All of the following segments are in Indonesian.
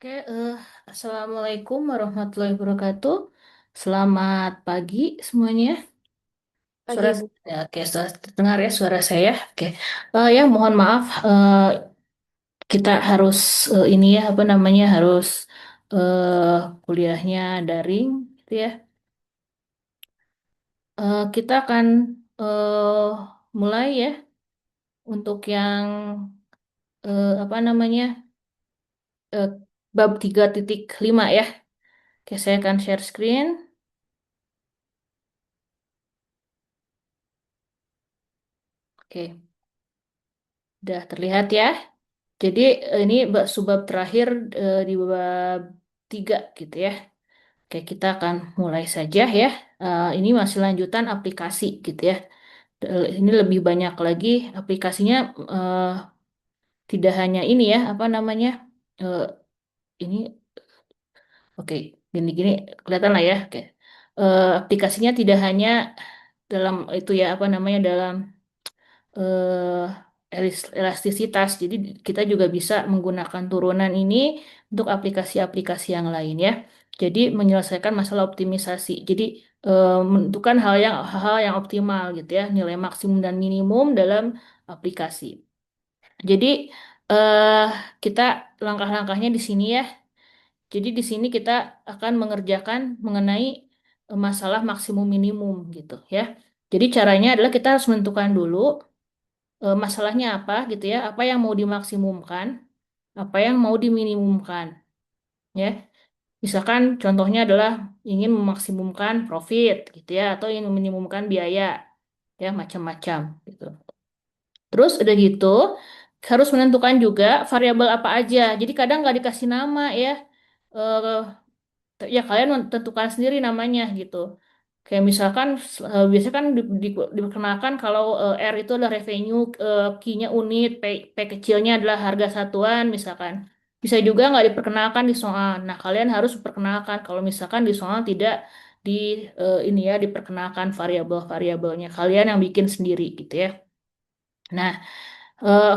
Oke, Assalamualaikum warahmatullahi wabarakatuh. Selamat pagi semuanya. Pagi, Suara, Bu. ya, oke, suara terdengar ya suara saya. Oke, ya mohon maaf, kita harus ini ya apa namanya harus kuliahnya daring, gitu ya. Kita akan mulai ya untuk yang apa namanya eh, bab 3.5 ya. Oke, saya akan share screen. Oke, udah terlihat ya. Jadi ini subbab terakhir di bab 3 gitu ya. Oke, kita akan mulai saja ya. Ini masih lanjutan aplikasi gitu ya. Ini lebih banyak lagi aplikasinya, eh, tidak hanya ini ya, apa namanya? eh, ini oke, gini-gini kelihatan lah ya. Oke. Aplikasinya tidak hanya dalam itu ya, apa namanya dalam elastisitas. Jadi kita juga bisa menggunakan turunan ini untuk aplikasi-aplikasi yang lain ya. Jadi menyelesaikan masalah optimisasi. Jadi menentukan hal yang optimal gitu ya, nilai maksimum dan minimum dalam aplikasi. Jadi eh, kita langkah-langkahnya di sini ya. Jadi di sini kita akan mengerjakan mengenai masalah maksimum minimum gitu ya. Jadi caranya adalah kita harus menentukan dulu masalahnya apa gitu ya, apa yang mau dimaksimumkan, apa yang mau diminimumkan, ya. Misalkan contohnya adalah ingin memaksimumkan profit gitu ya, atau ingin meminimumkan biaya, ya macam-macam gitu. Terus udah gitu harus menentukan juga variabel apa aja. Jadi kadang nggak dikasih nama ya. Eh, ya kalian tentukan sendiri namanya gitu. Kayak misalkan biasanya kan diperkenalkan kalau R itu adalah revenue, key-nya unit, P kecilnya adalah harga satuan misalkan. Bisa juga nggak diperkenalkan di soal. Nah, kalian harus perkenalkan kalau misalkan di soal tidak di ini ya diperkenalkan variabel-variabelnya. Kalian yang bikin sendiri gitu ya. Nah,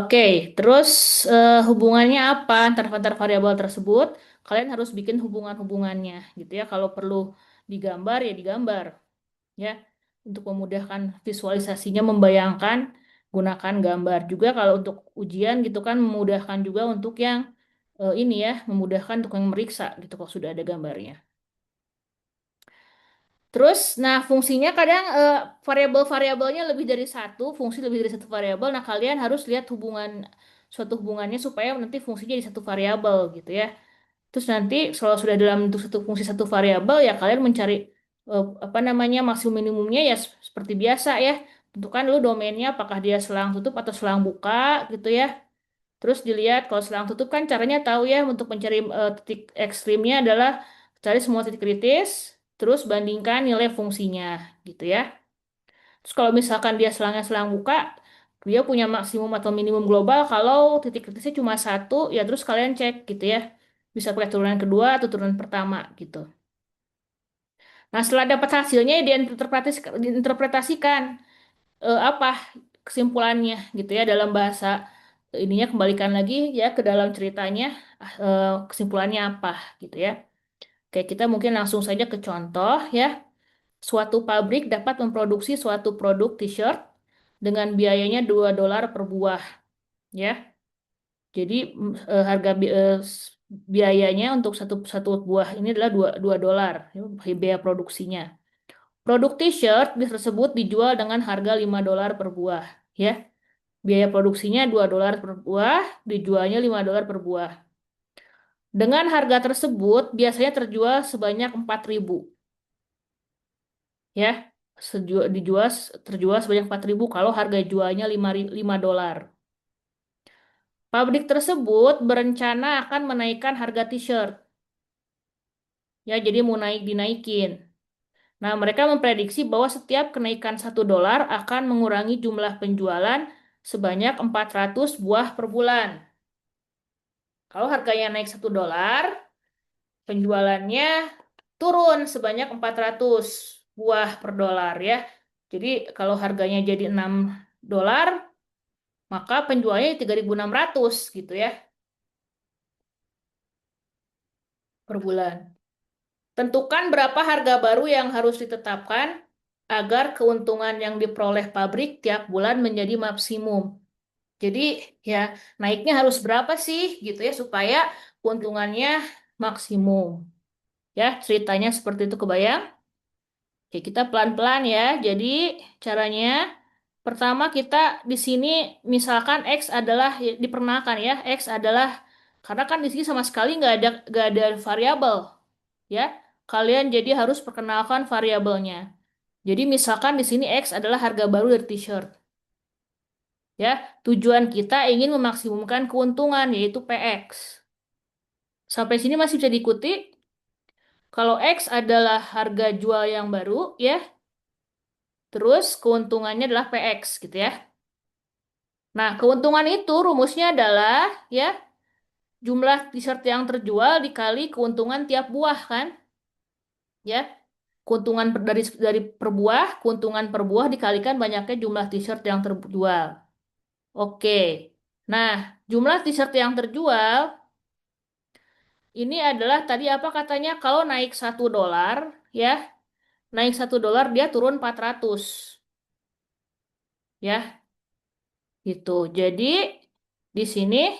oke, terus hubungannya apa antar variabel tersebut? Kalian harus bikin hubungan-hubungannya, gitu ya. Kalau perlu digambar ya digambar, ya, untuk memudahkan visualisasinya, membayangkan, gunakan gambar. Juga kalau untuk ujian gitu kan memudahkan juga untuk yang ini ya, memudahkan untuk yang meriksa gitu kalau sudah ada gambarnya. Terus, nah fungsinya kadang variabel-variabelnya lebih dari satu, fungsi lebih dari satu variabel. Nah kalian harus lihat suatu hubungannya supaya nanti fungsinya di satu variabel gitu ya. Terus nanti kalau sudah dalam bentuk satu fungsi satu variabel ya kalian mencari apa namanya maksimum minimumnya ya seperti biasa ya. Tentukan dulu domainnya apakah dia selang tutup atau selang buka gitu ya. Terus dilihat kalau selang tutup kan caranya tahu ya untuk mencari titik ekstrimnya adalah cari semua titik kritis, terus bandingkan nilai fungsinya gitu ya. Terus kalau misalkan dia selangnya selang buka, dia punya maksimum atau minimum global kalau titik kritisnya cuma satu, ya terus kalian cek gitu ya. Bisa pakai turunan kedua atau turunan pertama gitu. Nah setelah dapat hasilnya diinterpretasikan apa kesimpulannya gitu ya dalam bahasa ininya kembalikan lagi ya ke dalam ceritanya, kesimpulannya apa gitu ya. Oke, kita mungkin langsung saja ke contoh ya. Suatu pabrik dapat memproduksi suatu produk t-shirt dengan biayanya $2 per buah ya. Jadi harga biayanya untuk satu satu buah ini adalah dua dolar ya, biaya produksinya. Produk t-shirt tersebut dijual dengan harga $5 per buah ya. Biaya produksinya $2 per buah, dijualnya $5 per buah. Dengan harga tersebut biasanya sebanyak 4.000 ya. Terjual sebanyak 4.000 kalau harga jualnya lima dolar. Pabrik tersebut berencana akan menaikkan harga t-shirt. Ya, jadi mau dinaikin. Nah, mereka memprediksi bahwa setiap kenaikan $1 akan mengurangi jumlah penjualan sebanyak 400 buah per bulan. Kalau harganya naik $1, penjualannya turun sebanyak 400 buah per dolar ya. Jadi kalau harganya jadi $6, maka penjualnya 3.600 gitu ya. per bulan. Tentukan berapa harga baru yang harus ditetapkan agar keuntungan yang diperoleh pabrik tiap bulan menjadi maksimum. Jadi ya naiknya harus berapa sih gitu ya supaya keuntungannya maksimum. Ya, ceritanya seperti itu kebayang? Oke, kita pelan-pelan ya. Jadi caranya pertama kita di sini misalkan X adalah diperkenalkan ya, X adalah karena kan di sini sama sekali nggak ada variabel ya. Kalian jadi harus perkenalkan variabelnya. Jadi misalkan di sini X adalah harga baru dari t-shirt ya. Tujuan kita ingin memaksimumkan keuntungan yaitu PX. Sampai sini masih bisa diikuti. Kalau X adalah harga jual yang baru ya, terus keuntungannya adalah PX gitu ya. Nah, keuntungan itu rumusnya adalah ya jumlah t-shirt yang terjual dikali keuntungan tiap buah kan? Ya. Keuntungan dari per buah, keuntungan per buah dikalikan banyaknya jumlah t-shirt yang terjual. Oke. Nah, jumlah t-shirt yang terjual ini adalah tadi apa katanya kalau naik 1 dolar ya, naik 1 dolar dia turun 400 ya, gitu. Jadi di sini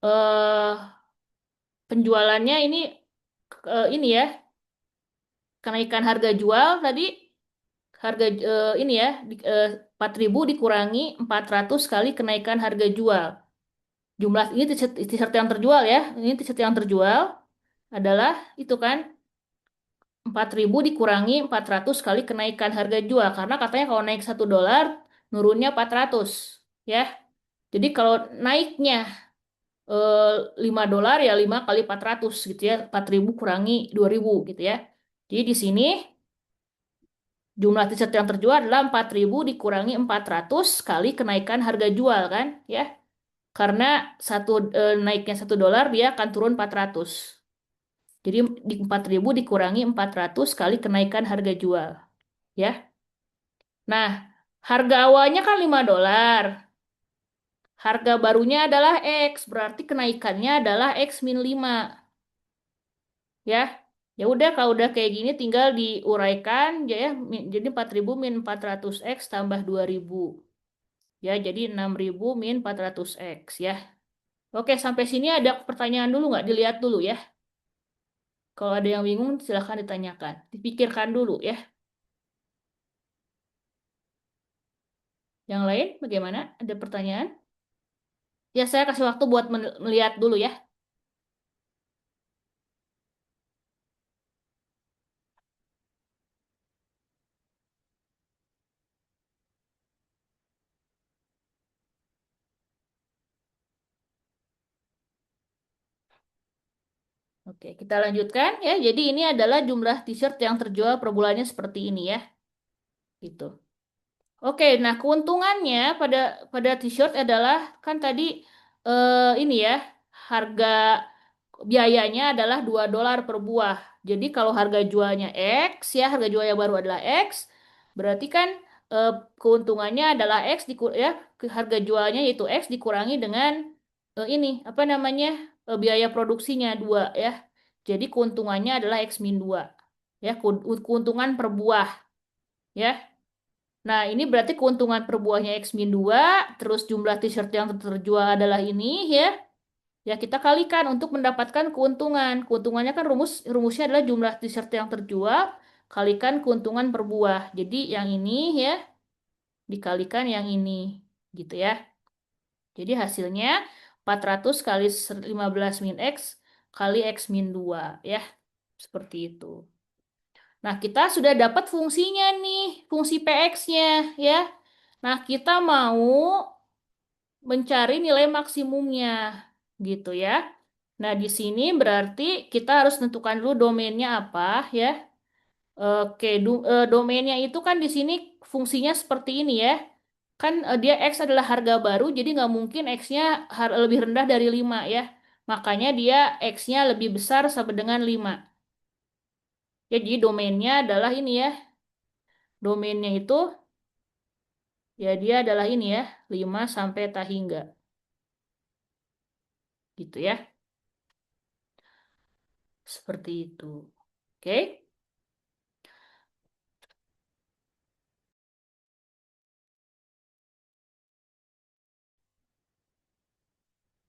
eh penjualannya ini ya, kenaikan harga jual tadi harga ini ya 4.000 dikurangi 400 kali kenaikan harga jual. Jumlah ini t-shirt yang terjual ya. Ini t-shirt yang terjual adalah itu kan 4.000 dikurangi 400 kali kenaikan harga jual karena katanya kalau naik 1 dolar nurunnya 400 ya. Jadi kalau naiknya eh, 5 dolar ya 5 kali 400 gitu ya. 4.000 kurangi 2.000 gitu ya. Jadi di sini jumlah tiket yang terjual adalah 4.000 dikurangi 400 kali kenaikan harga jual kan ya. Karena naiknya 1 dolar dia akan turun 400. Jadi di 4.000 dikurangi 400 kali kenaikan harga jual ya. Nah, harga awalnya kan 5 dolar. Harga barunya adalah X, berarti kenaikannya adalah X min 5 ya. Ya udah kalau udah kayak gini tinggal diuraikan ya, jadi 4.000 min 400 X tambah 2.000. Ya, jadi 6.000 min 400 X ya. Oke, sampai sini ada pertanyaan dulu nggak? Dilihat dulu ya. Kalau ada yang bingung silahkan ditanyakan. Dipikirkan dulu ya. Yang lain bagaimana? Ada pertanyaan? Ya, saya kasih waktu buat melihat dulu ya. Oke, kita lanjutkan ya. Jadi ini adalah jumlah t-shirt yang terjual per bulannya seperti ini ya. Gitu. Oke, nah keuntungannya pada pada t-shirt adalah kan tadi ini ya harga biayanya adalah 2 dolar per buah. Jadi kalau harga jualnya X ya harga jual yang baru adalah X, berarti kan eh, keuntungannya adalah harga jualnya yaitu X dikurangi dengan ini apa namanya biaya produksinya 2 ya. Jadi keuntungannya adalah X min 2 ya keuntungan per buah ya. Nah, ini berarti keuntungan per buahnya X min 2, terus jumlah t-shirt yang terjual adalah ini ya. Ya, kita kalikan untuk mendapatkan keuntungan. Keuntungannya kan rumusnya adalah jumlah t-shirt yang terjual kalikan keuntungan per buah. Jadi yang ini ya dikalikan yang ini gitu ya. Jadi hasilnya 400 kali 15 min X kali X min 2 ya. Seperti itu. Nah, kita sudah dapat fungsinya nih, fungsi PX-nya ya. Nah, kita mau mencari nilai maksimumnya gitu ya. Nah, di sini berarti kita harus tentukan dulu domainnya apa ya. Oke, domainnya itu kan di sini fungsinya seperti ini ya. Kan dia X adalah harga baru, jadi nggak mungkin X-nya lebih rendah dari 5 ya. Makanya dia X-nya lebih besar sama dengan 5. Jadi domainnya adalah ini ya. Domainnya itu ya dia adalah ini ya, 5 sampai tak hingga. Gitu ya. Seperti itu. Oke.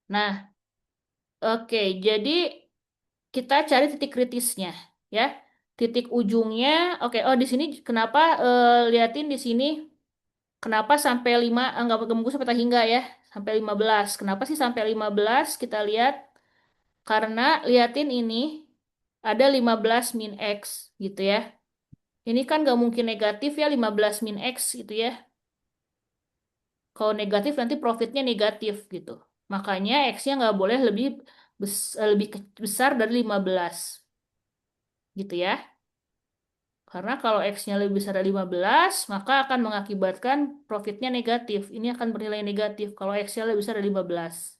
Nah, oke. Jadi kita cari titik kritisnya, ya. Titik ujungnya, oke. Oh, di sini kenapa liatin di sini kenapa sampai 5 nggak gembus sampai hingga ya, sampai 15. Kenapa sih sampai 15? Kita lihat karena liatin ini ada 15 min X gitu ya. Ini kan nggak mungkin negatif ya 15 min X gitu ya. Kalau negatif nanti profitnya negatif gitu. Makanya X-nya nggak boleh lebih besar dari 15 gitu ya. Karena kalau X-nya lebih besar dari 15, maka akan mengakibatkan profitnya negatif. Ini akan bernilai negatif kalau X-nya lebih besar dari 15.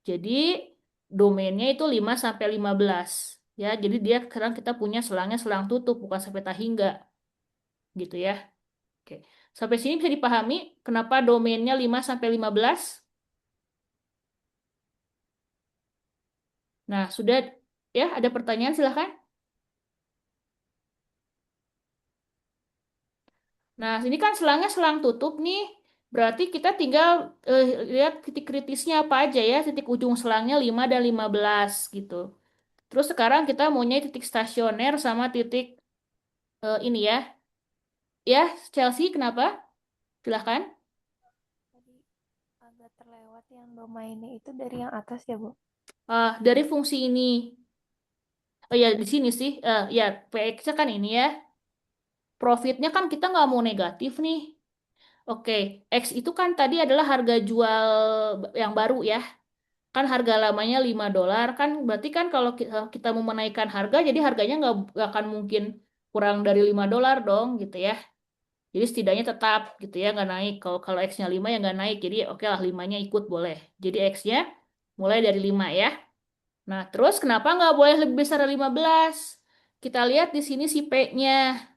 Jadi domainnya itu 5 sampai 15. Ya, jadi dia sekarang kita punya selangnya selang tutup bukan sampai tahingga gitu ya. Oke. Sampai sini bisa dipahami kenapa domainnya 5 sampai 15? Nah, sudah ya ada pertanyaan silahkan. Nah, sini kan selangnya selang tutup nih. Berarti kita tinggal lihat titik kritisnya apa aja ya. Titik ujung selangnya 5 dan 15 gitu. Terus sekarang kita mau nyari titik stasioner sama titik ini ya. Ya, Chelsea kenapa? Silahkan. Tadi agak terlewat yang domainnya itu dari yang atas ya, Bu. Dari fungsi ini. Oh ya, di sini sih. Ya, PX kan ini ya. Profitnya kan kita nggak mau negatif nih. Oke, X itu kan tadi adalah harga jual yang baru ya. Kan harga lamanya $5 kan berarti kan kalau kita mau menaikkan harga jadi harganya nggak akan mungkin kurang dari $5 dong gitu ya. Jadi setidaknya tetap gitu ya nggak naik. Kalau kalau X-nya 5 ya nggak naik. Jadi oke lah 5-nya ikut boleh. Jadi X-nya mulai dari 5 ya. Nah terus kenapa nggak boleh lebih besar dari 15? Kita lihat di sini si P-nya.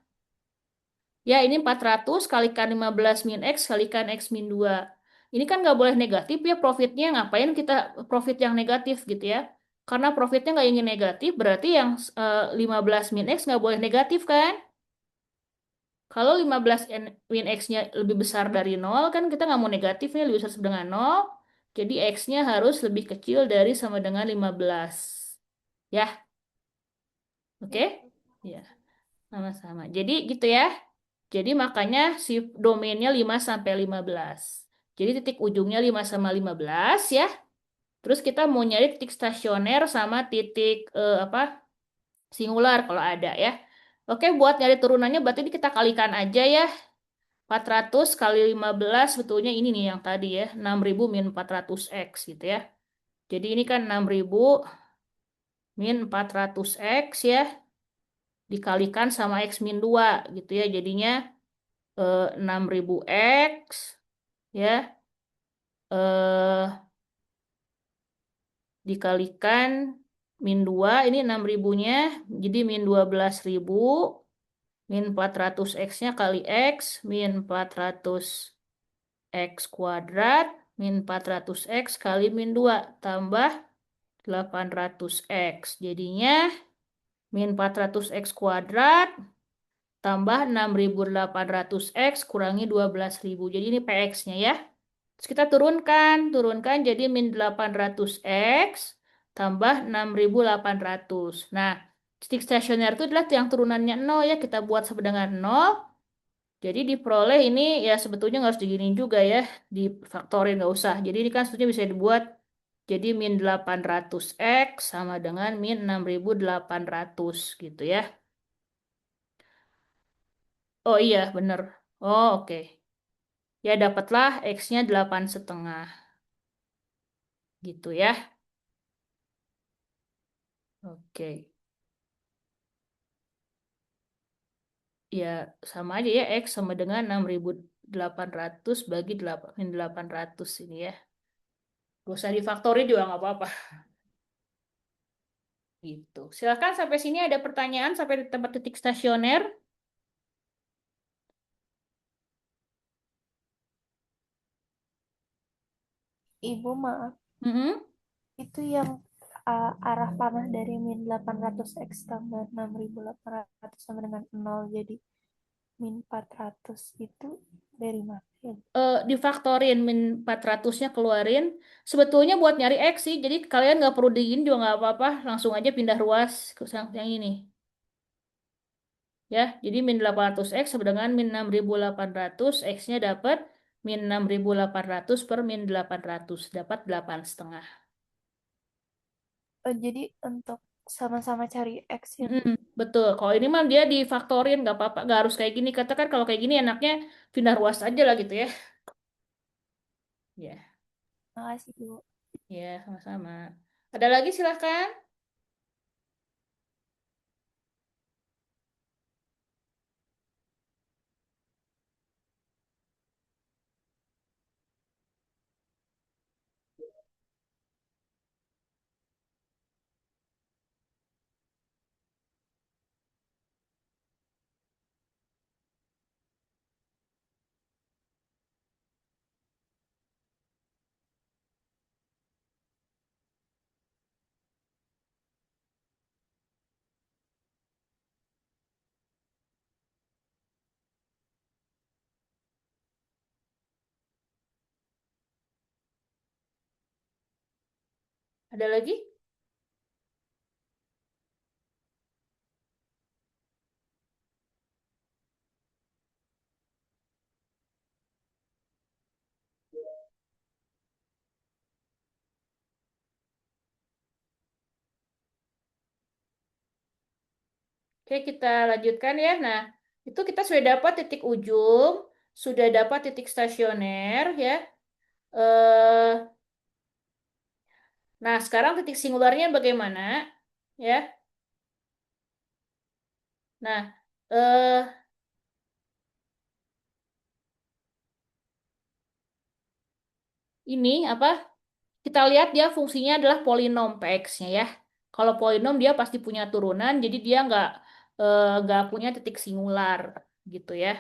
Ya, ini 400 kalikan 15 min X kalikan X min 2. Ini kan nggak boleh negatif ya profitnya. Ngapain kita profit yang negatif gitu ya. Karena profitnya nggak ingin negatif, berarti yang 15 min X nggak boleh negatif kan? Kalau 15 min X-nya lebih besar dari nol kan kita nggak mau negatifnya lebih besar sama dengan nol. Jadi X-nya harus lebih kecil dari sama dengan 15. Ya, oke? Ya, Bu. Ya, Makasih. sama-sama. Jadi gitu ya. Jadi makanya si domainnya 5 sampai 15. Jadi titik ujungnya 5 sama 15 ya. Terus kita mau nyari titik stasioner sama titik apa? Singular kalau ada ya. Oke, buat nyari turunannya berarti ini kita kalikan aja ya. 400 kali 15 sebetulnya ini nih yang tadi ya. 6.000 min 400 X gitu ya. Jadi ini kan 6.000 min 400 X ya. Dikalikan sama X min 2 gitu ya. Jadinya 6.000 X ya dikalikan min 2 ini 6.000-nya jadi min 12.000 min 400 X-nya kali X min 400 X kuadrat min 400 X kali min 2 tambah 800 X jadinya min 400 X kuadrat tambah 6.800 X kurangi 12.000 jadi ini PX-nya ya. Terus kita turunkan jadi min 800 X tambah 6.800. Nah, titik stasioner itu adalah yang turunannya 0 ya, kita buat sama dengan 0. Jadi diperoleh ini ya sebetulnya nggak harus diginiin juga ya, difaktorin nggak usah. Jadi ini kan sebetulnya bisa dibuat jadi min 800 X sama dengan min 6.800 gitu ya. Oh iya, bener. Oh oke. Ya dapatlah X-nya 8,5 gitu ya. Oke. Ya sama aja ya X sama dengan 6.800 bagi 800 ini ya. Gak usah difaktorin juga nggak apa-apa gitu. Silakan sampai sini ada pertanyaan sampai di tempat titik stasioner. Ibu, maaf. Mm-mm. Itu yang arah panah dari min 800 X tambah 6.800 sama dengan 0 jadi min 400 itu dari mana ya? Difaktorin min 400-nya keluarin. Sebetulnya buat nyari X sih, jadi kalian nggak perlu digin juga nggak apa-apa, langsung aja pindah ruas ke yang ini. Ya, jadi min 800X sama dengan min 6.800, X-nya dapat min 6.800 per min 800, dapat 8,5. Jadi untuk sama-sama cari X ya. Mm-mm, betul. Kalau ini mah dia difaktorin, nggak apa-apa, nggak harus kayak gini. Katakan kalau kayak gini enaknya pindah ruas aja lah gitu ya. Ya, Makasih, Bu. ya sama-sama. Ada lagi silahkan. Ada lagi? Oke, kita lanjutkan ya. Nah, itu kita sudah dapat titik ujung, sudah dapat titik stasioner ya. Eh, nah, sekarang titik singularnya bagaimana? Ya. Nah, ini apa? Kita lihat dia fungsinya adalah polinom px-nya ya. Kalau polinom dia pasti punya turunan, jadi dia nggak punya titik singular gitu ya.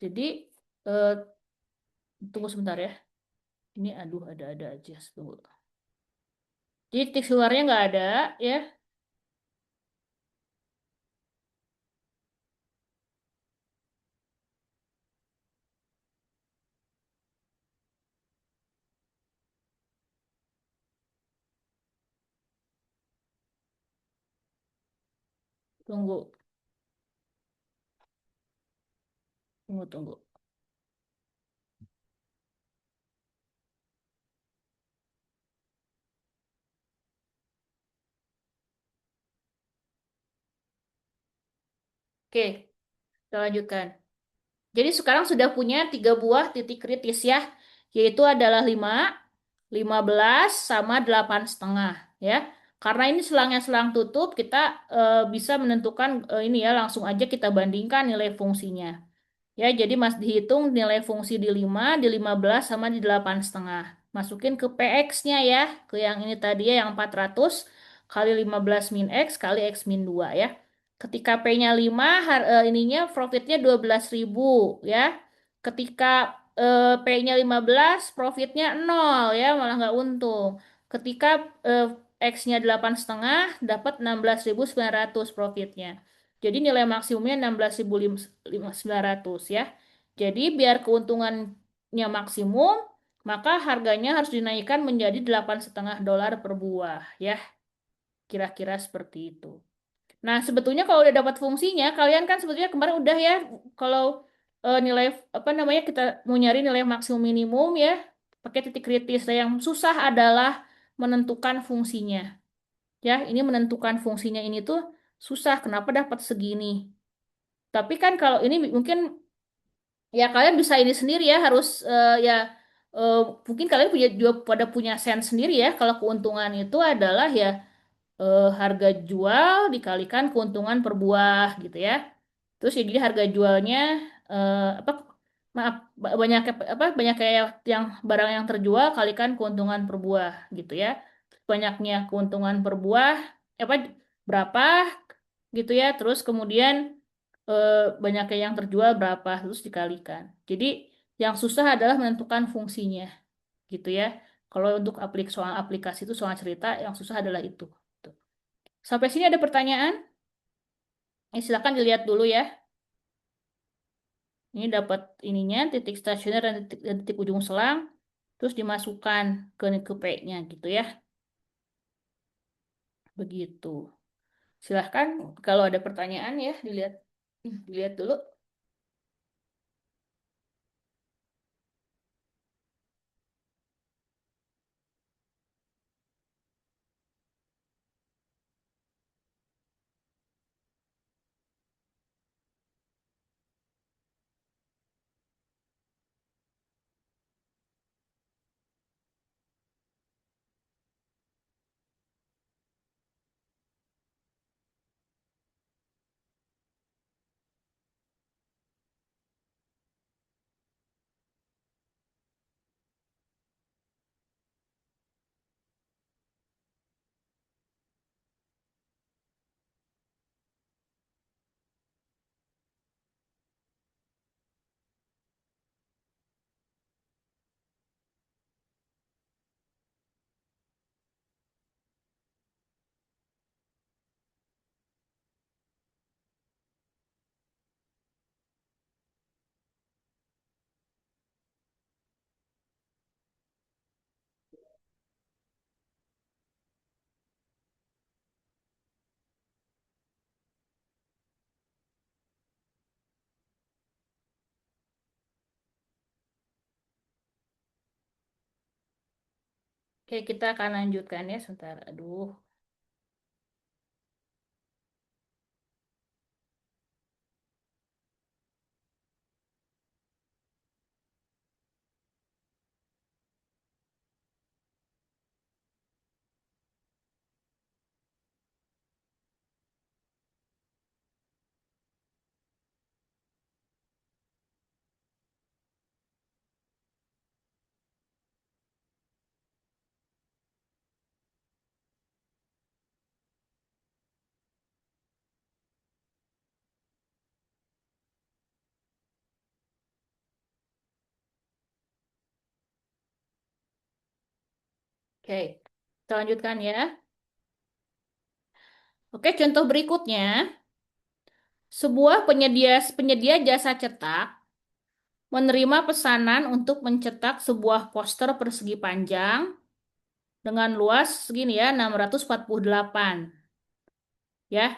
Jadi eh, tunggu sebentar ya. Ini aduh ada aja. Tunggu. Jadi titik singularnya nggak ada ya. Tunggu, tunggu. Oke, kita lanjutkan. Jadi sekarang sudah punya 3 buah titik kritis ya, yaitu adalah 5, 15, sama 8,5 ya. Karena ini selangnya selang tutup, kita bisa menentukan ini ya, langsung aja kita bandingkan nilai fungsinya. Ya, jadi Mas dihitung nilai fungsi di 5, di 15, sama di 8,5. Masukin ke PX-nya ya, ke yang ini tadi ya, yang 400 kali 15 min X kali X min 2 ya. Ketika P-nya 5, ininya profitnya 12.000 ya. Ketika P-nya 15, profitnya 0 ya, malah nggak untung. Ketika eh, X-nya 8,5, dapat 16.900 profitnya. Jadi nilai maksimumnya 16.900 ya. Jadi biar keuntungannya maksimum, maka harganya harus dinaikkan menjadi 8,5 dolar per buah ya. Kira-kira seperti itu. Nah, sebetulnya kalau udah dapat fungsinya, kalian kan sebetulnya kemarin udah ya, kalau nilai apa namanya kita mau nyari nilai maksimum minimum ya, pakai titik kritis. Nah, yang susah adalah menentukan fungsinya. Ya, ini menentukan fungsinya ini tuh susah. Kenapa dapat segini? Tapi kan kalau ini mungkin ya kalian bisa ini sendiri ya harus ya eh, mungkin kalian punya juga pada punya sense sendiri ya kalau keuntungan itu adalah ya harga jual dikalikan keuntungan per buah gitu ya. Terus ya jadi harga jualnya apa maaf banyak apa banyak kayak yang barang yang terjual kalikan keuntungan per buah gitu ya. Banyaknya keuntungan per buah apa berapa gitu ya. Terus kemudian banyaknya yang terjual berapa terus dikalikan. Jadi Yang susah adalah menentukan fungsinya, gitu ya. Kalau untuk soal aplikasi itu soal cerita, yang susah adalah itu. Tuh. Sampai sini ada pertanyaan? Silakan dilihat dulu ya. Ini dapat ininya, titik stasioner dan titik ujung selang, terus dimasukkan ke P-nya gitu ya. Begitu. Silahkan kalau ada pertanyaan ya dilihat dilihat dulu. Oke, kita akan lanjutkan ya sebentar. Aduh. Oke, kita lanjutkan ya. Oke, contoh berikutnya, sebuah penyedia penyedia jasa cetak menerima pesanan untuk mencetak sebuah poster persegi panjang dengan luas segini ya, 648 ya.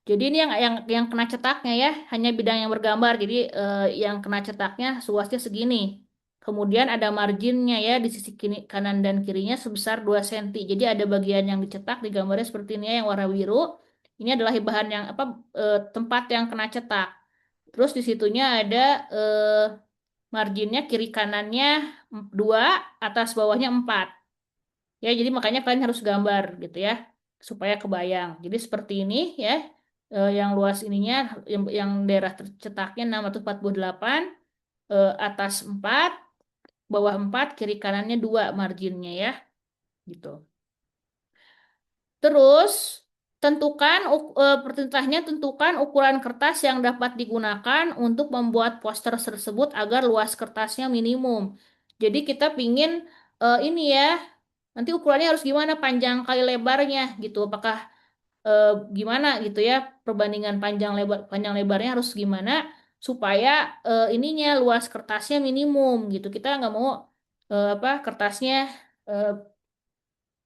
Jadi ini yang kena cetaknya ya, hanya bidang yang bergambar. Jadi yang kena cetaknya luasnya segini. Kemudian ada marginnya ya di sisi kiri, kanan dan kirinya sebesar 2 cm. Jadi ada bagian yang dicetak digambarnya seperti ini ya, yang warna biru. Ini adalah bahan yang apa tempat yang kena cetak. Terus di situnya ada marginnya kiri kanannya 2, atas bawahnya 4. Ya, jadi makanya kalian harus gambar gitu ya, supaya kebayang. Jadi seperti ini ya, yang luas ininya, yang daerah tercetaknya 648, atas 4, bawah 4, kiri kanannya 2 marginnya ya, gitu. Terus, perintahnya tentukan ukuran kertas yang dapat digunakan untuk membuat poster tersebut agar luas kertasnya minimum. Jadi kita pingin ini ya, nanti ukurannya harus gimana, panjang kali lebarnya gitu. Apakah eh, gimana gitu ya, perbandingan panjang lebarnya harus gimana supaya ininya luas kertasnya minimum gitu. Kita nggak mau apa kertasnya eh,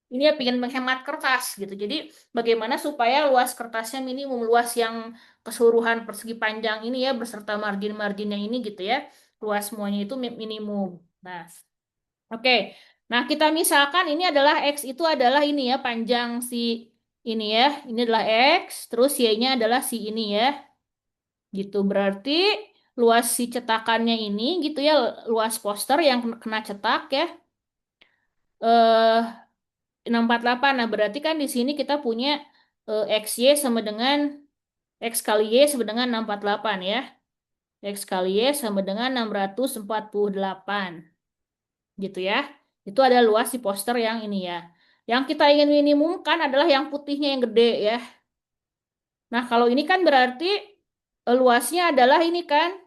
ini ya pengen menghemat kertas gitu. Jadi bagaimana supaya luas kertasnya minimum, luas yang keseluruhan persegi panjang ini ya beserta margin-marginnya ini gitu ya. Luas semuanya itu minimum. Nah, oke. Nah, kita misalkan ini adalah X itu adalah ini ya panjang si ini ya. Ini adalah X, terus Y-nya adalah si ini ya. Gitu. Berarti luas si cetakannya ini gitu ya, luas poster yang kena cetak ya. Eh 648. Nah, berarti kan di sini kita punya XY sama dengan X kali Y sama dengan 648 ya. X kali Y sama dengan 648. Gitu ya. Itu ada luas si poster yang ini ya. Yang kita ingin minimumkan adalah yang putihnya yang gede ya. Nah, kalau ini kan berarti luasnya adalah ini kan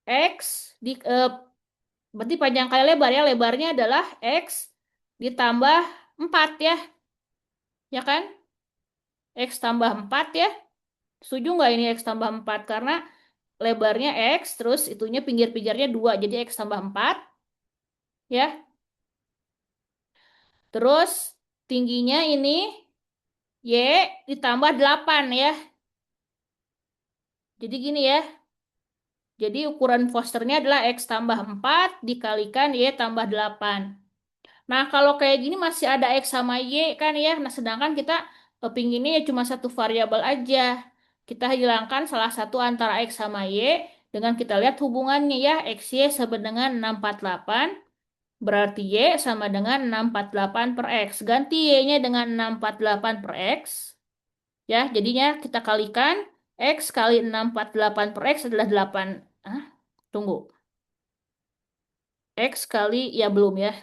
X Di, berarti panjang kali lebar ya. Lebarnya adalah X ditambah 4 ya. Ya kan? X tambah 4 ya. Setuju nggak ini X tambah 4? Karena lebarnya X, terus itunya pinggir-pinggirnya 2. Jadi X tambah 4 ya. Terus tingginya ini Y ditambah 8 ya. Jadi gini ya. Jadi ukuran Fosternya adalah X tambah 4 dikalikan Y tambah 8. Nah, kalau kayak gini masih ada X sama Y kan ya. Nah, sedangkan kita pinginnya ya cuma satu variabel aja. Kita hilangkan salah satu antara X sama Y dengan kita lihat hubungannya ya. XY sama dengan 648. Berarti Y sama dengan 648 per X. Ganti Y-nya dengan 648 per X. Ya, jadinya kita kalikan X kali 648 per X adalah 8. Ah, tunggu. X kali, ya belum ya.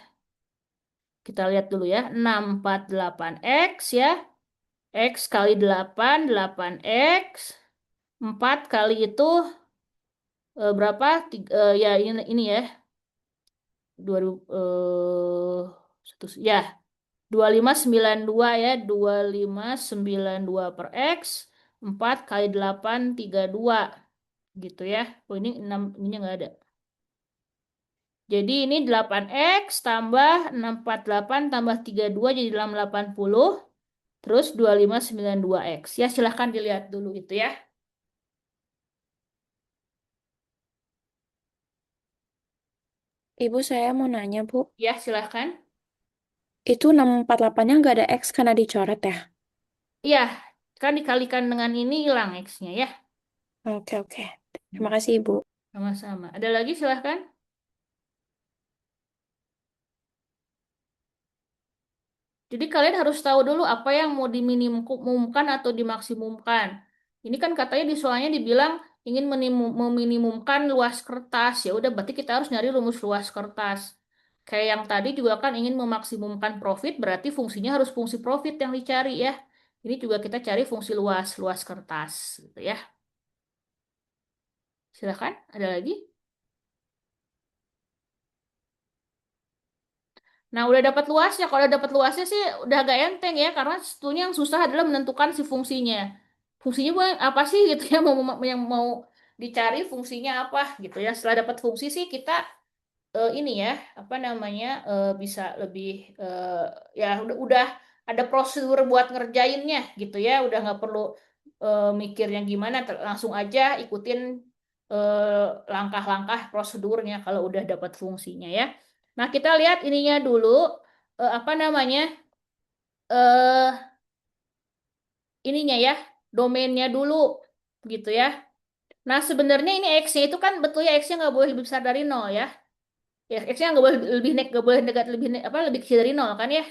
Kita lihat dulu ya. 648X ya. X kali 8, 8X. 4 kali itu berapa? Ya ini ya. 2000, ya. 2592 ya. 2592 per X. 4 kali 8, 32. Gitu ya. Oh ini 6, ininya nggak ada. Jadi ini 8X tambah 648 tambah 32 jadi dalam 80. Terus 2592X. Ya silahkan dilihat dulu itu ya. Ibu saya mau nanya, Bu. Ya silahkan. Itu 648-nya nggak ada X karena dicoret ya? Iya, kan dikalikan dengan ini hilang X-nya ya. Oke, oke. Terima kasih, Ibu. Sama-sama. Ada lagi silahkan. Jadi kalian harus tahu dulu apa yang mau diminimumkan atau dimaksimumkan. Ini kan katanya di soalnya dibilang ingin meminimumkan luas kertas. Ya udah berarti kita harus nyari rumus luas kertas. Kayak yang tadi juga kan ingin memaksimumkan profit, berarti fungsinya harus fungsi profit yang dicari ya. Ini juga kita cari fungsi luas, luas kertas gitu ya. Silakan, ada lagi? Nah, udah dapat luasnya. Kalau udah dapat luasnya sih udah agak enteng ya, karena sebetulnya yang susah adalah menentukan si fungsinya. Fungsinya apa sih gitu ya, yang mau dicari fungsinya apa gitu ya. Setelah dapat fungsi sih kita ini ya, apa namanya, bisa lebih ya udah ada prosedur buat ngerjainnya gitu ya. Udah nggak perlu mikirnya gimana, langsung aja ikutin langkah-langkah prosedurnya kalau udah dapat fungsinya ya. Nah, kita lihat ininya dulu, apa namanya, eh ininya ya, domainnya dulu, gitu ya. Nah, sebenarnya ini X-nya itu kan betul ya, X-nya nggak boleh lebih besar dari nol ya. Ya, X-nya nggak boleh lebih naik, nggak boleh dekat apa lebih kecil dari nol kan ya.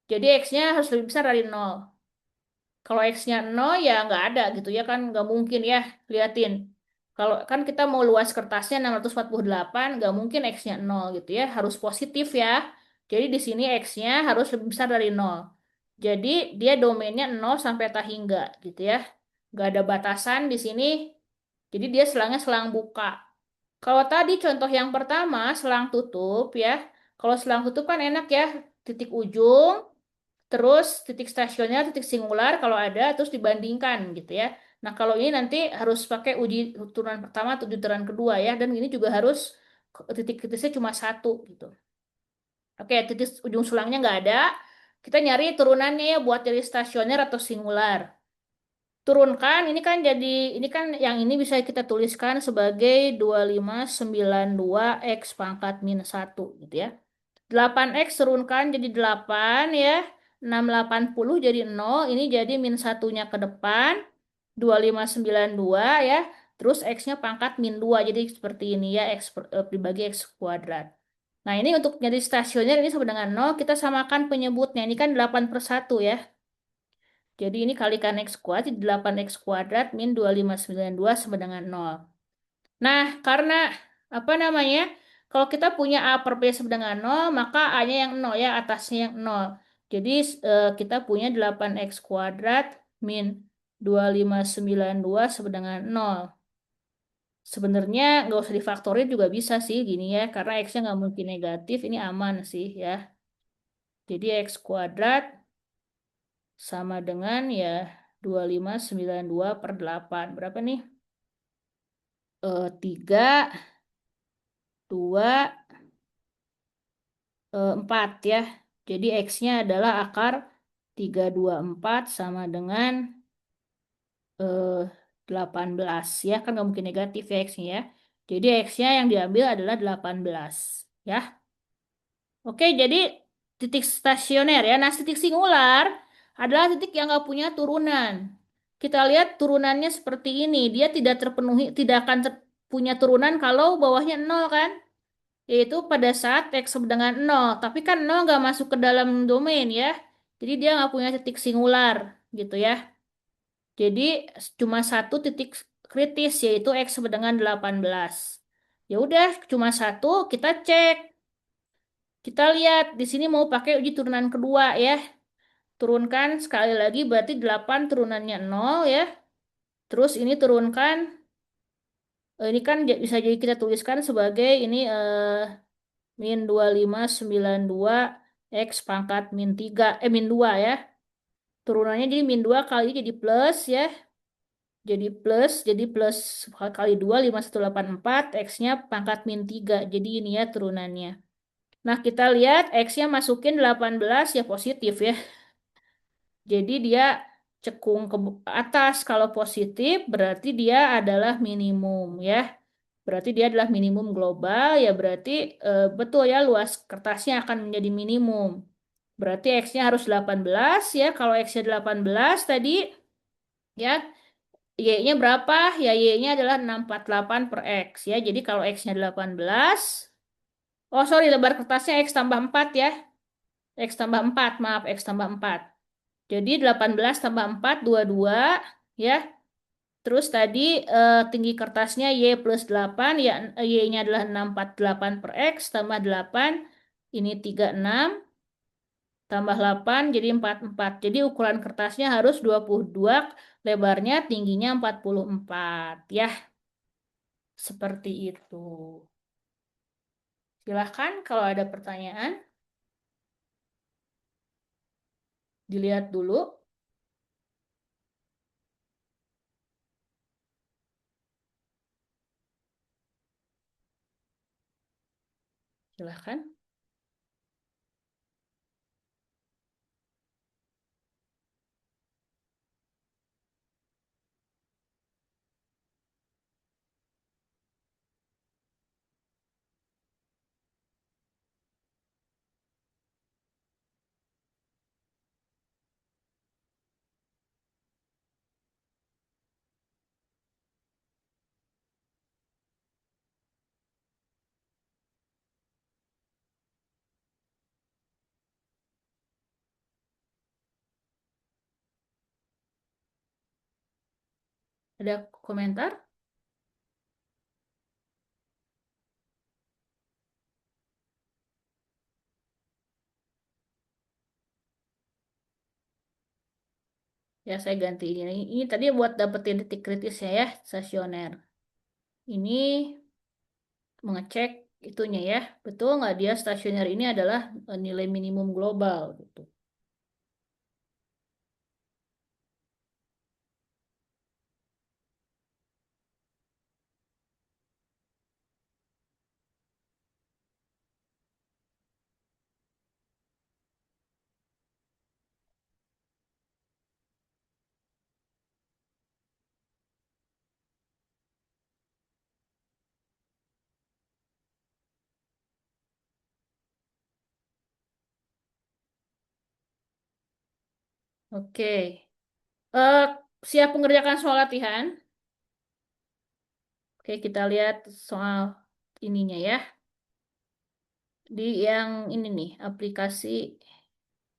Jadi X-nya harus lebih besar dari nol. Kalau X-nya 0 ya nggak ada gitu ya kan, nggak mungkin ya, liatin. Kalau kan kita mau luas kertasnya 648, nggak mungkin X-nya 0 gitu ya, harus positif ya. Jadi di sini X-nya harus lebih besar dari nol. Jadi dia domainnya 0 sampai tak hingga gitu ya. Nggak ada batasan di sini, jadi dia selangnya selang buka. Kalau tadi contoh yang pertama, selang tutup ya. Kalau selang tutup kan enak ya, titik ujung, terus titik stasioner, titik singular kalau ada, terus dibandingkan gitu ya. Nah, kalau ini nanti harus pakai uji turunan pertama atau uji turunan kedua ya, dan ini juga harus titik-titiknya cuma satu gitu. Oke, titik ujung sulangnya nggak ada. Kita nyari turunannya ya buat jadi stasioner atau singular. Turunkan, ini kan jadi, ini kan yang ini bisa kita tuliskan sebagai 2592 X pangkat minus 1 gitu ya. 8X turunkan jadi 8 ya. 680 jadi 0. Ini jadi min satunya ke depan. 2592 ya. Terus X-nya pangkat min 2. Jadi seperti ini ya. Dibagi X kuadrat. Nah ini untuk jadi stasioner ini sama dengan 0. Kita samakan penyebutnya. Ini kan 8/1 ya. Jadi ini kalikan X kuadrat. Jadi 8X kuadrat min 2592 sama dengan 0. Nah, karena apa namanya? Kalau kita punya A per B sama dengan nol, maka A-nya yang nol ya, atasnya yang nol. Jadi kita punya 8X kuadrat min 2592 sama dengan nol. Sebenarnya nggak usah difaktorin juga bisa sih gini ya, karena X-nya nggak mungkin negatif, ini aman sih ya. Jadi X kuadrat sama dengan ya 2592 per 8. Berapa nih? 3, 2, 4 ya. Jadi X-nya adalah akar 324 sama dengan eh, 18 ya. Kan nggak mungkin negatif ya X-nya ya. Jadi X-nya yang diambil adalah 18 ya. Oke, jadi titik stasioner ya. Nah, titik singular adalah titik yang nggak punya turunan. Kita lihat turunannya seperti ini. Dia tidak terpenuhi, tidak akan punya turunan kalau bawahnya nol kan? Yaitu pada saat X sama dengan nol. Tapi kan nol nggak masuk ke dalam domain ya. Jadi dia nggak punya titik singular gitu ya. Jadi cuma satu titik kritis yaitu X sama dengan 18. Ya udah, cuma satu, kita cek. Kita lihat di sini mau pakai uji turunan kedua ya. Turunkan sekali lagi berarti 8 turunannya nol ya. Terus ini turunkan, ini kan bisa jadi kita tuliskan sebagai ini min 2592 X pangkat min 3, min 2 ya. Turunannya jadi min 2 kali jadi plus ya. Jadi plus kali 2, 5184 X-nya pangkat min 3. Jadi ini ya turunannya. Nah, kita lihat X-nya masukin 18 ya positif ya. Jadi dia cekung ke atas. Kalau positif berarti dia adalah minimum ya. Berarti dia adalah minimum global ya berarti betul ya luas kertasnya akan menjadi minimum. Berarti X-nya harus 18 ya. Kalau X-nya 18 tadi ya Y-nya berapa? Ya Y-nya adalah 648 per X ya. Jadi kalau X-nya 18, oh sorry lebar kertasnya X tambah 4 ya. X tambah 4, maaf X tambah 4. Jadi 18 tambah 4, 22 ya. Terus tadi tinggi kertasnya Y plus 8, ya Y-nya adalah 648 per X tambah 8, ini 36, tambah 8 jadi 44. Jadi ukuran kertasnya harus 22, lebarnya tingginya 44 ya. Seperti itu. Silahkan kalau ada pertanyaan, dilihat dulu. Silahkan. Ada komentar? Ya, saya ganti ini. Ini tadi buat dapetin titik kritisnya ya, stasioner. Ini mengecek itunya ya. Betul nggak dia stasioner ini adalah nilai minimum global gitu. Oke. Eh, siap mengerjakan soal latihan? Oke, kita lihat soal ininya ya. Di yang ini nih, aplikasi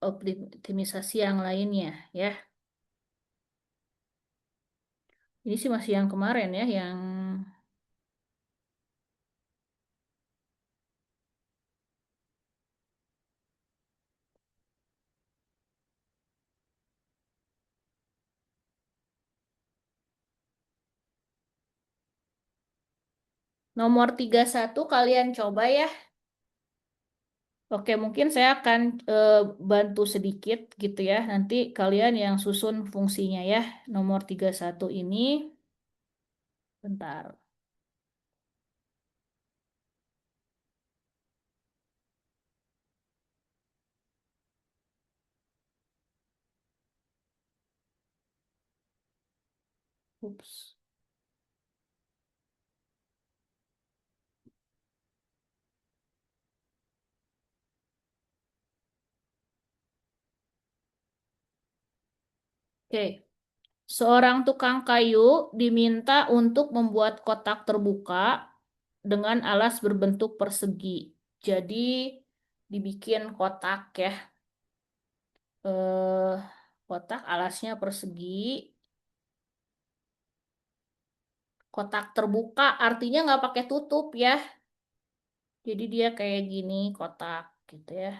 optimisasi yang lainnya ya. Ini sih masih yang kemarin ya, yang Nomor 31 kalian coba ya. Oke, mungkin saya akan eh, bantu sedikit gitu ya. Nanti kalian yang susun fungsinya ya. Nomor 31 ini, bentar. Ups. Oke, seorang tukang kayu diminta untuk membuat kotak terbuka dengan alas berbentuk persegi. Jadi dibikin kotak ya. Eh, kotak alasnya persegi. Kotak terbuka artinya nggak pakai tutup ya. Jadi dia kayak gini kotak gitu ya.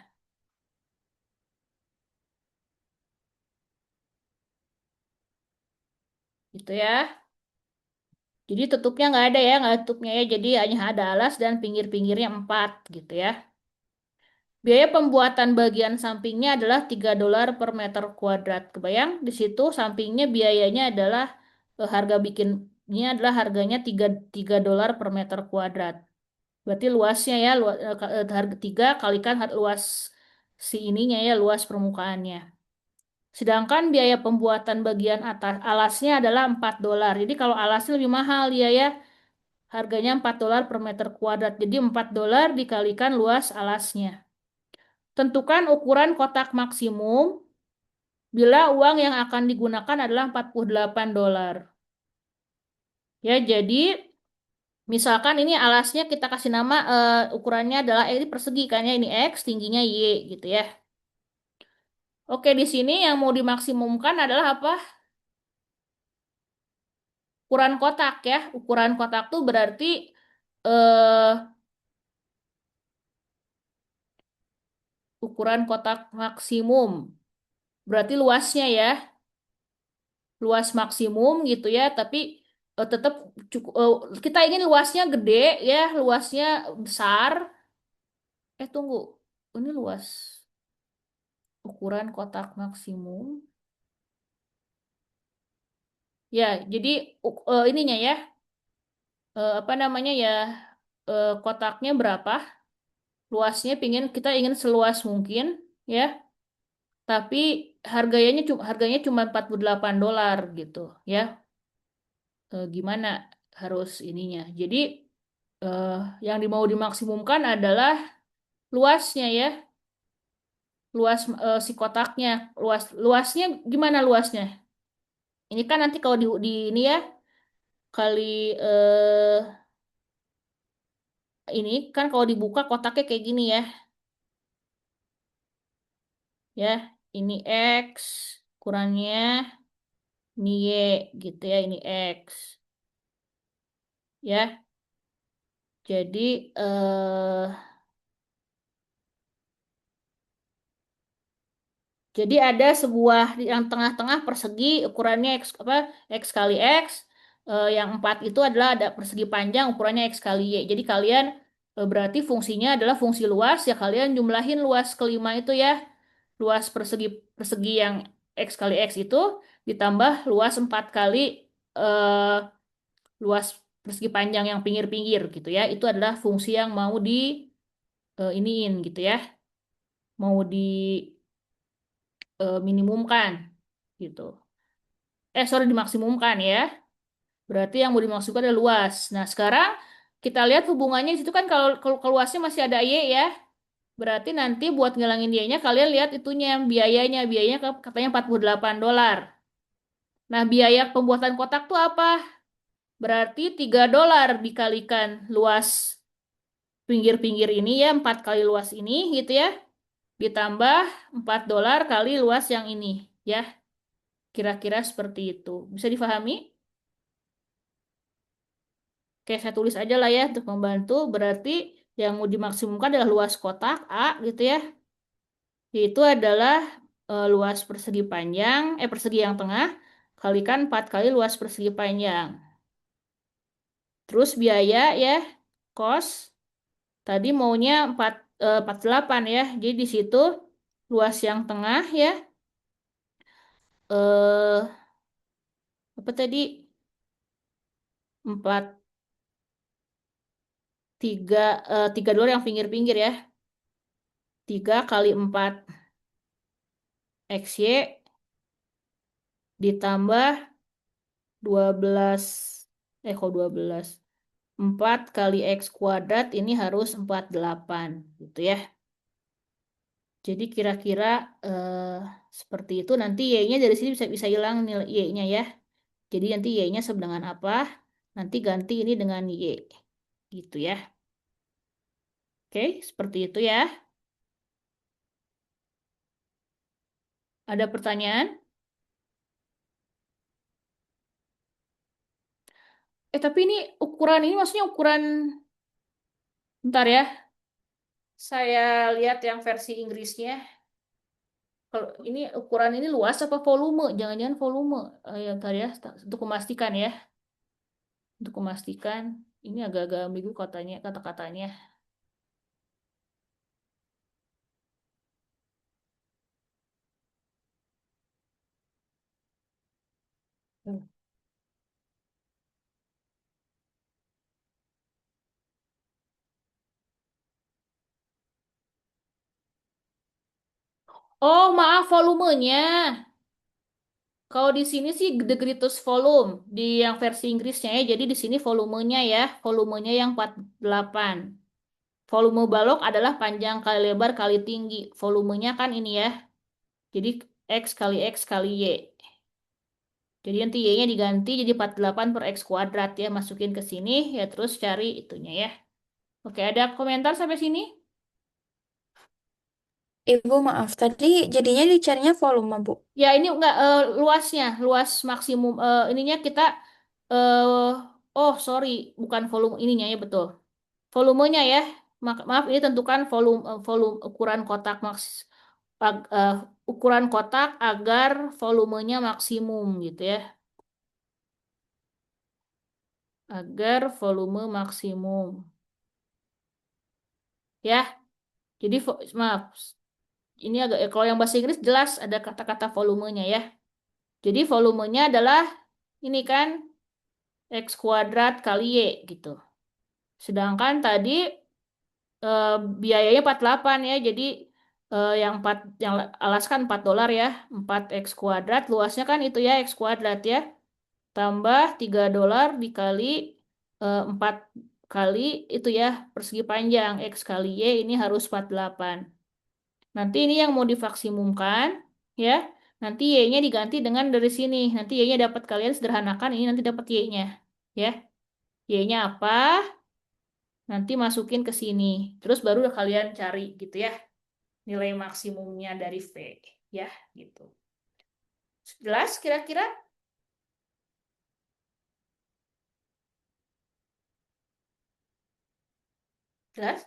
Gitu ya. Jadi tutupnya nggak ada ya, nggak ada tutupnya ya. Jadi hanya ada alas dan pinggir-pinggirnya 4 gitu ya. Biaya pembuatan bagian sampingnya adalah $3 per meter kuadrat. Kebayang? Di situ sampingnya biayanya adalah harga bikinnya adalah harganya tiga dolar per meter kuadrat. Berarti luasnya ya harga 3 kalikan luas si ininya ya luas permukaannya. Sedangkan biaya pembuatan bagian atas alasnya adalah $4. Jadi kalau alasnya lebih mahal ya, harganya $4 per meter kuadrat. Jadi $4 dikalikan luas alasnya. Tentukan ukuran kotak maksimum bila uang yang akan digunakan adalah $48. Ya, jadi misalkan ini alasnya kita kasih nama ukurannya adalah ini persegi kan ya, ini X, tingginya Y gitu ya. Oke, di sini yang mau dimaksimumkan adalah apa? Ukuran kotak ya. Ukuran kotak tuh berarti eh, ukuran kotak maksimum. Berarti luasnya ya, luas maksimum gitu ya, tapi tetap cukup kita ingin luasnya gede ya, luasnya besar. Tunggu. Ini luas ukuran kotak maksimum. Ya, jadi ininya ya, apa namanya ya, kotaknya berapa? Luasnya kita ingin seluas mungkin ya. Tapi harganya cuma $48 gitu ya. Gimana harus ininya. Jadi eh, yang mau dimaksimumkan adalah luasnya ya, luas si kotaknya, luasnya gimana luasnya? Ini kan nanti kalau di ini ya kali ini kan kalau dibuka kotaknya kayak gini ya, ya ini X ukurannya, ini Y gitu ya, ini X ya. Jadi Jadi ada sebuah yang tengah-tengah persegi ukurannya X apa X kali X. Yang 4 itu adalah ada persegi panjang ukurannya X kali Y. Jadi kalian berarti fungsinya adalah fungsi luas ya kalian jumlahin luas kelima itu ya. Luas persegi persegi yang X kali X itu ditambah luas 4 kali eh, luas persegi panjang yang pinggir-pinggir gitu ya. Itu adalah fungsi yang mau di iniin gitu ya. Mau di minimumkan gitu. Sorry dimaksimumkan ya. Berarti yang mau dimaksimumkan adalah luas. Nah, sekarang kita lihat hubungannya di situ kan kalau luasnya masih ada Y ya. Berarti nanti buat ngilangin Y-nya kalian lihat itunya biayanya. Biayanya katanya $48. Nah, biaya pembuatan kotak tuh apa? Berarti $3 dikalikan luas pinggir-pinggir ini ya, 4 kali luas ini gitu ya. Ditambah $4 kali luas yang ini ya. Kira-kira seperti itu. Bisa difahami? Oke, saya tulis aja lah ya untuk membantu. Berarti yang mau dimaksimumkan adalah luas kotak A gitu ya. Yaitu adalah luas persegi panjang, persegi yang tengah, kalikan 4 kali luas persegi panjang. Terus biaya ya. cos. Tadi maunya 48 ya. Jadi di situ luas yang tengah ya. Eh apa tadi? 4 tiga dolar yang pinggir-pinggir ya. 3 kali 4 XY ditambah 12 kok 12. 4 kali X² ini harus 48 gitu ya. Jadi kira-kira eh, seperti itu. Nanti Y-nya dari sini bisa bisa hilang nilai Y-nya ya. Jadi nanti Y-nya sama dengan apa? Nanti ganti ini dengan Y. Gitu ya. Oke, seperti itu ya. Ada pertanyaan? Tapi ini ukuran ini maksudnya ukuran, bentar ya. Saya lihat yang versi Inggrisnya. Kalau ini ukuran ini luas apa volume? Jangan-jangan volume. Ya, bentar ya. Untuk memastikan ya. Untuk memastikan. Ini agak-agak ambigu katanya, kata-katanya. Oh, maaf volumenya. Kalau di sini sih the greatest volume di yang versi Inggrisnya ya. Jadi di sini volumenya ya, volumenya yang 48. Volume balok adalah panjang kali lebar kali tinggi. Volumenya kan ini ya. Jadi X kali X kali Y. Jadi nanti Y-nya diganti jadi 48 per X² ya. Masukin ke sini ya terus cari itunya ya. Oke, ada komentar sampai sini? Ibu maaf, tadi jadinya dicarinya volume, Bu. Ya ini enggak luasnya, luas maksimum ininya kita eh oh sorry, bukan volume ininya ya betul. Volumenya ya. Maaf ini tentukan volume ukuran kotak ukuran kotak agar volumenya maksimum gitu ya. Agar volume maksimum. Ya. Jadi maaf. Ini agak kalau yang bahasa Inggris jelas ada kata-kata volumenya ya. Jadi volumenya adalah ini kan X² kali Y gitu. Sedangkan tadi eh, biayanya 48 ya. Jadi yang 4 yang alas kan 4 dolar ya. 4 X², luasnya kan itu ya X² ya. Tambah 3 dolar dikali 4 kali itu ya persegi panjang X kali Y ini harus 48. Nanti ini yang mau dimaksimumkan ya. Nanti Y-nya diganti dengan dari sini. Nanti Y-nya dapat kalian sederhanakan ini nanti dapat Y-nya ya. Y-nya apa? Nanti masukin ke sini. Terus baru kalian cari gitu ya. Nilai maksimumnya dari V. Ya, gitu. Jelas kira-kira? Jelas?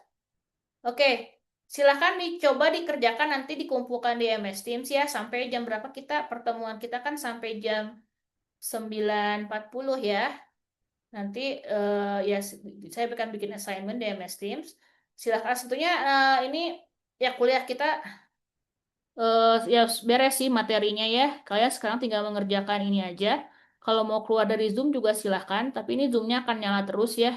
Oke. Silahkan dicoba dikerjakan nanti dikumpulkan di MS Teams ya. Sampai jam berapa kita? Pertemuan kita kan sampai jam 9.40 ya. Nanti ya saya akan bikin assignment di MS Teams. Silahkan tentunya ini ya kuliah kita ya beres sih materinya ya. Kalian sekarang tinggal mengerjakan ini aja. Kalau mau keluar dari Zoom juga silahkan, tapi ini Zoom-nya akan nyala terus ya.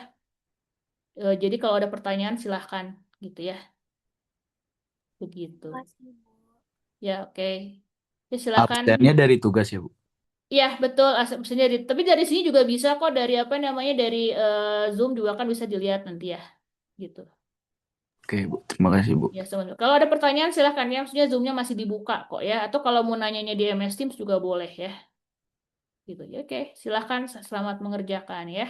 Jadi kalau ada pertanyaan silahkan gitu ya. Begitu. Makasih, Bu. Ya oke. Ya silahkan. Absennya dari tugas ya, Bu. Iya betul. Sendiri. Tapi dari sini juga bisa kok dari apa namanya dari Zoom juga kan bisa dilihat nanti ya. Gitu. Oke, Bu. Terima kasih, Bu. Ya sebenarnya. Kalau ada pertanyaan silahkan ya. Maksudnya Zoom-nya masih dibuka kok ya. Atau kalau mau nanyanya di MS Teams juga boleh ya. Gitu ya. Oke, silahkan selamat mengerjakan ya.